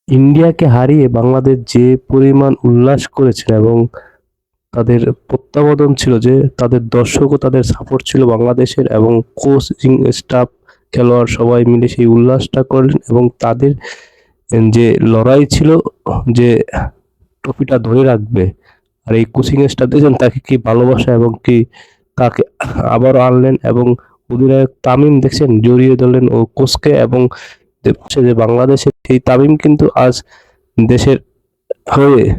ইন্ডিয়াকে হারিয়ে বাংলাদেশ যে পরিমাণ উল্লাস করেছেন এবং তাদের প্রত্যাবর্তন ছিল যে তাদের দর্শক ও তাদের সাপোর্ট ছিল বাংলাদেশের এবং কোচিং স্টাফ খেলোয়াড় সবাই মিলে সেই উল্লাসটা করলেন এবং তাদের যে লড়াই ছিল যে ট্রফিটা ধরে রাখবে। আর এই কোচিং স্টাফ দেখছেন তাকে কি ভালোবাসা এবং কি তাকে আবারও আনলেন এবং অধিনায়ক তামিম দেখছেন জড়িয়ে ধরলেন ও কোচকে এবং দেখছে যে বাংলাদেশের এই তামিম কিন্তু আজ দেশের হয়ে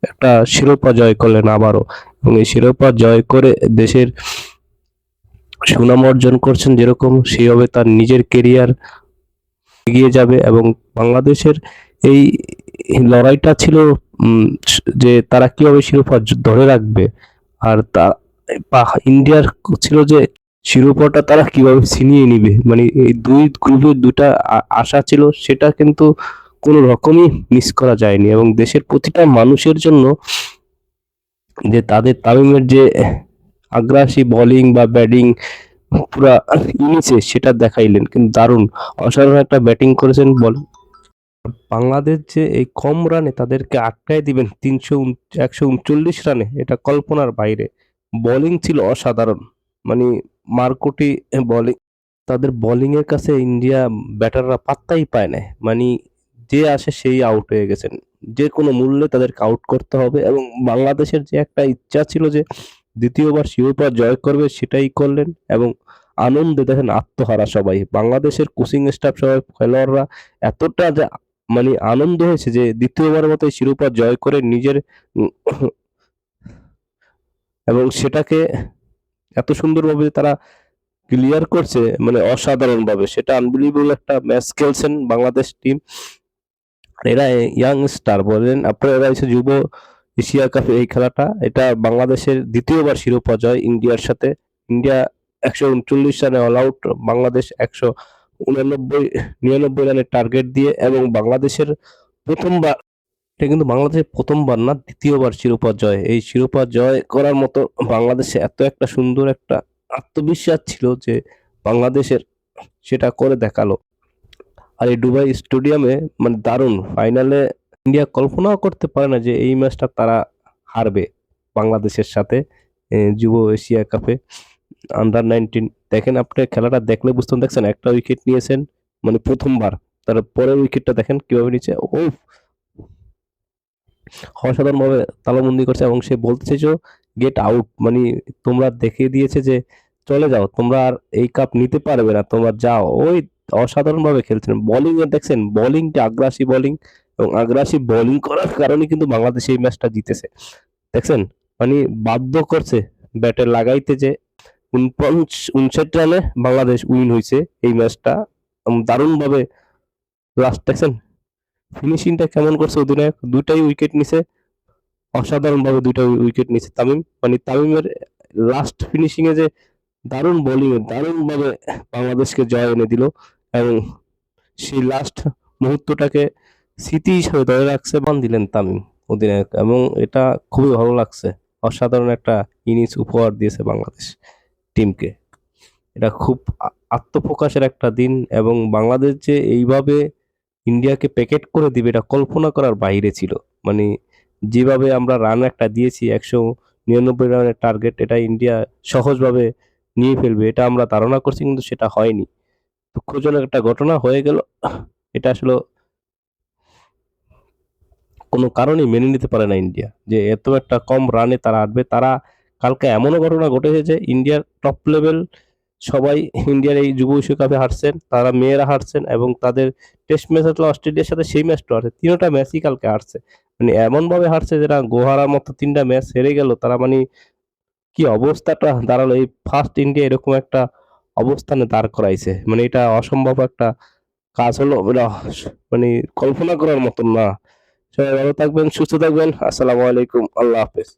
একটা শিরোপা জয় করলেন আবারও এবং এই শিরোপা জয় করে দেশের সুনাম অর্জন করছেন যেরকম সেইভাবে তার নিজের কেরিয়ার এগিয়ে যাবে এবং বাংলাদেশের এই লড়াইটা ছিল যে তারা কিভাবে শিরোপা ধরে রাখবে আর তা ইন্ডিয়ার ছিল যে শিরোপাটা তারা কিভাবে ছিনিয়ে নিবে মানে এই দুই গ্রুপের দুটা আশা ছিল সেটা কিন্তু কোনো রকমই মিস করা যায়নি এবং দেশের প্রতিটা মানুষের জন্য যে তাদের তামিমের যে আগ্রাসী বোলিং বা ব্যাটিং পুরা ইনিংসে সেটা দেখাইলেন কিন্তু দারুণ অসাধারণ একটা ব্যাটিং করেছেন বল বাংলাদেশ যে এই কম রানে তাদেরকে আটকায় দিবেন 139 রানে এটা কল্পনার বাইরে বোলিং ছিল অসাধারণ মানে মারকুটি বোলিং তাদের বোলিং এর কাছে ইন্ডিয়া ব্যাটাররা পাত্তাই পায় না মানে যে আসে সেই আউট হয়ে গেছেন যে কোনো মূল্যে তাদেরকে আউট করতে হবে এবং বাংলাদেশের যে একটা ইচ্ছা ছিল যে দ্বিতীয়বার শিরোপা জয় করবে সেটাই করলেন এবং আনন্দে দেখেন আত্মহারা সবাই বাংলাদেশের কোচিং স্টাফ সবাই খেলোয়াড়রা এতটা যে মানে আনন্দ হয়েছে যে দ্বিতীয়বারের মতো এই শিরোপা জয় করে নিজের উম, এবং সেটাকে এত সুন্দরভাবে তারা ক্লিয়ার করছে মানে অসাধারণ ভাবে সেটা আনবিলিভেবল একটা ম্যাচ খেলছেন বাংলাদেশ টিম এরা ইয়াং স্টার বলেন আপনারা এরা হচ্ছে যুব এশিয়া কাপে এই খেলাটা এটা বাংলাদেশের দ্বিতীয়বার শিরোপা জয় ইন্ডিয়ার সাথে ইন্ডিয়া 139 রানে অল আউট বাংলাদেশ 199 রানের টার্গেট দিয়ে এবং বাংলাদেশের প্রথমবার এটা কিন্তু বাংলাদেশের প্রথমবার না দ্বিতীয়বার শিরোপা জয় এই শিরোপা জয় করার মতো বাংলাদেশে এত একটা সুন্দর একটা আত্মবিশ্বাস ছিল যে বাংলাদেশের সেটা করে দেখালো আর এই দুবাই স্টেডিয়ামে মানে দারুণ ফাইনালে ইন্ডিয়া কল্পনাও করতে পারে না যে এই ম্যাচটা তারা হারবে বাংলাদেশের সাথে যুব এশিয়া কাপে আন্ডার 19 দেখেন আপনি খেলাটা দেখলে বুঝতে দেখছেন একটা উইকেট নিয়েছেন মানে প্রথমবার তার পরের উইকেটটা দেখেন কিভাবে নিচ্ছে ও অসাধারণ ভাবে তালাবন্দি করছে এবং সে বলতে চাইছো গেট আউট মানে তোমরা দেখিয়ে দিয়েছে যে চলে যাও তোমরা আর এই কাপ নিতে পারবে না তোমরা যাও ওই অসাধারণ ভাবে খেলছেন বোলিং এ দেখছেন বোলিংটা আগ্রাসী বোলিং এবং আগ্রাসী বোলিং করার কারণে কিন্তু বাংলাদেশ এই ম্যাচটা জিতেছে দেখছেন মানে বাধ্য করছে ব্যাটে লাগাইতে যে 59 রানে বাংলাদেশ উইন হয়েছে এই ম্যাচটা দারুণ ভাবে লাস্ট দেখছেন ফিনিশিংটা কেমন করছে অধিনায়ক দুইটাই উইকেট নিছে অসাধারণ ভাবে দুইটা উইকেট নিচ্ছে তামিম মানে তামিমের লাস্ট ফিনিশিং এ যে দারুণ বোলিং এ দারুণ ভাবে বাংলাদেশকে জয় এনে দিল এবং সেই লাস্ট মুহূর্তটাকে স্মৃতি হিসেবে ধরে রাখছে বান দিলেন তামিম অধিনায়ক এবং এটা খুবই ভালো লাগছে অসাধারণ একটা ইনিংস উপহার দিয়েছে বাংলাদেশ টিমকে এটা খুব আত্মপ্রকাশের একটা দিন এবং বাংলাদেশ যে এইভাবে ইন্ডিয়াকে প্যাকেট করে দিবে এটা কল্পনা করার বাইরে ছিল মানে যেভাবে আমরা রান একটা দিয়েছি 199 রানের টার্গেট এটা ইন্ডিয়া সহজভাবে নিয়ে ফেলবে এটা আমরা ধারণা করছি কিন্তু সেটা হয়নি দুঃখজনক একটা ঘটনা হয়ে গেল এটা আসলে কোনো কারণেই মেনে নিতে পারে না ইন্ডিয়া যে এত একটা কম রানে তারা আটবে তারা কালকে এমনও ঘটনা ঘটেছে যে ইন্ডিয়ার টপ লেভেল সবাই ইন্ডিয়ার এই যুব বিশ্বকাপে হারছেন তারা মেয়েরা হারছেন এবং তাদের টেস্ট ম্যাচ হলো অস্ট্রেলিয়ার সাথে সেই ম্যাচটা হারছে তিনটা ম্যাচই কালকে হারছে মানে এমন ভাবে হারছে যেটা গোহারার মতো তিনটা ম্যাচ হেরে গেল তারা মানে কি অবস্থাটা দাঁড়ালো এই ফার্স্ট ইন্ডিয়া এরকম একটা অবস্থানে দাঁড় করাইছে মানে এটা অসম্ভব একটা কাজ হলো এটা মানে কল্পনা করার মতন না সবাই ভালো থাকবেন সুস্থ থাকবেন আসসালামু আলাইকুম আল্লাহ হাফেজ